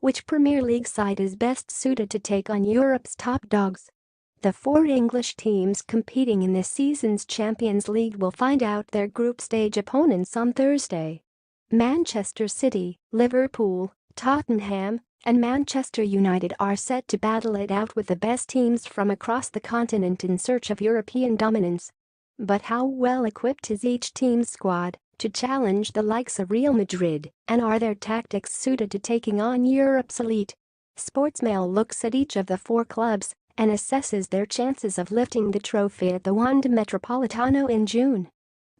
which Premier League side is best suited to take on Europe's top dogs? The four English teams competing in this season's Champions League will find out their group stage opponents on Thursday. Manchester City, Liverpool, Tottenham, and Manchester United are set to battle it out with the best teams from across the continent in search of European dominance. But how well equipped is each team's squad to challenge the likes of Real Madrid, and are their tactics suited to taking on Europe's elite? Sportsmail looks at each of the four clubs and assesses their chances of lifting the trophy at the Wanda Metropolitano in June.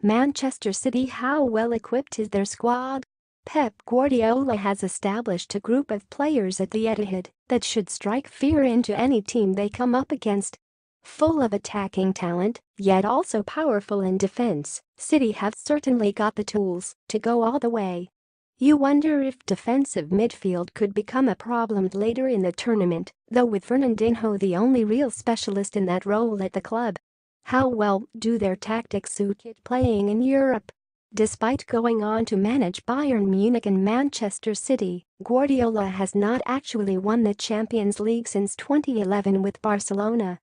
Manchester City. How well equipped is their squad? Pep Guardiola has established a group of players at the Etihad that should strike fear into any team they come up against. Full of attacking talent, yet also powerful in defense, City have certainly got the tools to go all the way. You wonder if defensive midfield could become a problem later in the tournament, though with Fernandinho the only real specialist in that role at the club. How well do their tactics suit it playing in Europe? Despite going on to manage Bayern Munich and Manchester City, Guardiola has not actually won the Champions League since 2011 with Barcelona.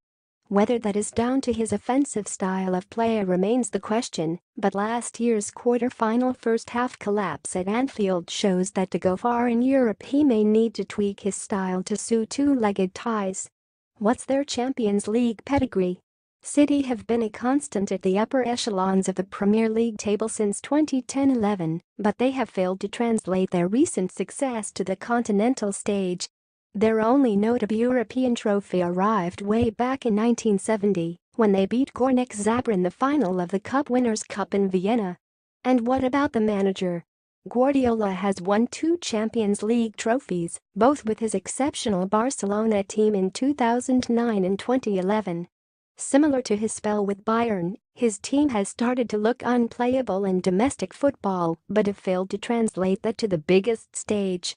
Whether that is down to his offensive style of play remains the question, but last year's quarter-final first-half collapse at Anfield shows that to go far in Europe he may need to tweak his style to suit two-legged ties. What's their Champions League pedigree? City have been a constant at the upper echelons of the Premier League table since 2010-11, but they have failed to translate their recent success to the continental stage. Their only notable European trophy arrived way back in 1970 when they beat Gornik Zabrze in the final of the Cup Winners' Cup in Vienna. And what about the manager? Guardiola has won 2 Champions League trophies, both with his exceptional Barcelona team in 2009 and 2011. Similar to his spell with Bayern, his team has started to look unplayable in domestic football but have failed to translate that to the biggest stage.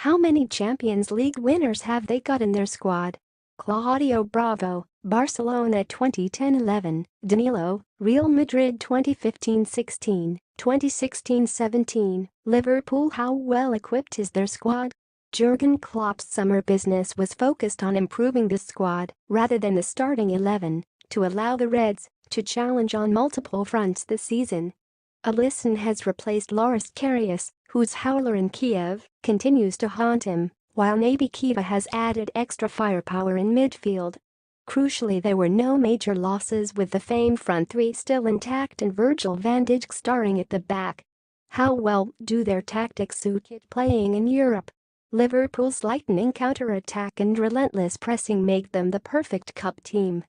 How many Champions League winners have they got in their squad? Claudio Bravo, Barcelona 2010-11, Danilo, Real Madrid 2015-16, 2016-17, Liverpool. How well equipped is their squad? Jurgen Klopp's summer business was focused on improving the squad rather than the starting 11 to allow the Reds to challenge on multiple fronts this season. Alisson has replaced Loris Karius, whose howler in Kiev continues to haunt him, while Naby Keita has added extra firepower in midfield. Crucially, there were no major losses with the famed front three still intact and Virgil van Dijk starring at the back. How well do their tactics suit it playing in Europe? Liverpool's lightning counter-attack and relentless pressing make them the perfect cup team.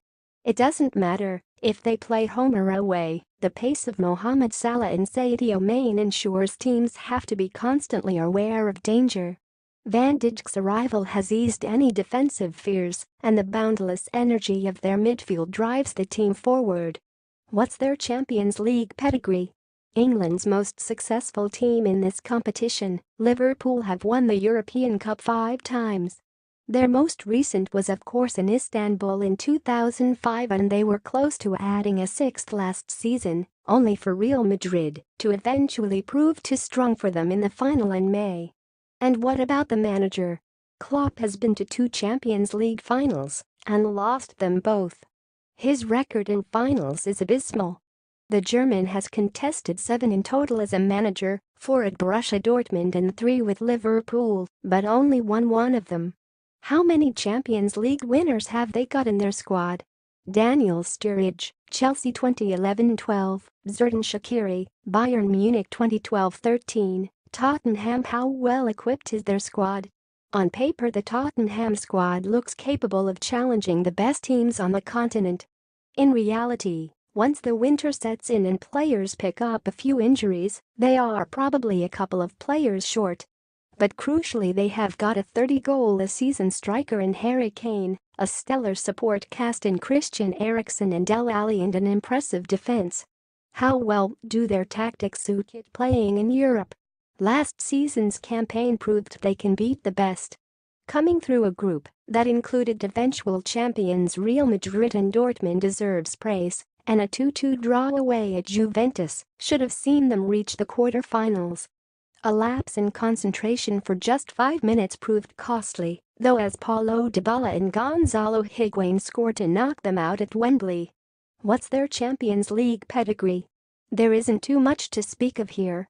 It doesn't matter if they play home or away, the pace of Mohamed Salah and Sadio Mane ensures teams have to be constantly aware of danger. Van Dijk's arrival has eased any defensive fears, and the boundless energy of their midfield drives the team forward. What's their Champions League pedigree? England's most successful team in this competition, Liverpool have won the European Cup 5 times. Their most recent was of course in Istanbul in 2005, and they were close to adding a 6th last season, only for Real Madrid to eventually prove too strong for them in the final in May. And what about the manager? Klopp has been to 2 Champions League finals and lost them both. His record in finals is abysmal. The German has contested 7 in total as a manager, 4 at Borussia Dortmund and 3 with Liverpool, but only won 1 of them. How many Champions League winners have they got in their squad? Daniel Sturridge, Chelsea 2011-12, Xherdan Shaqiri, Bayern Munich 2012-13, Tottenham. How well equipped is their squad? On paper, the Tottenham squad looks capable of challenging the best teams on the continent. In reality, once the winter sets in and players pick up a few injuries, they are probably a couple of players short. But crucially, they have got a 30-goal-a-season striker in Harry Kane, a stellar support cast in Christian Eriksen and Dele Alli, and an impressive defense. How well do their tactics suit it playing in Europe? Last season's campaign proved they can beat the best. Coming through a group that included eventual champions Real Madrid and Dortmund deserves praise, and a 2-2 draw away at Juventus should have seen them reach the quarter-finals. A lapse in concentration for just 5 minutes proved costly, though, as Paulo Dybala and Gonzalo Higuain scored to knock them out at Wembley. What's their Champions League pedigree? There isn't too much to speak of here.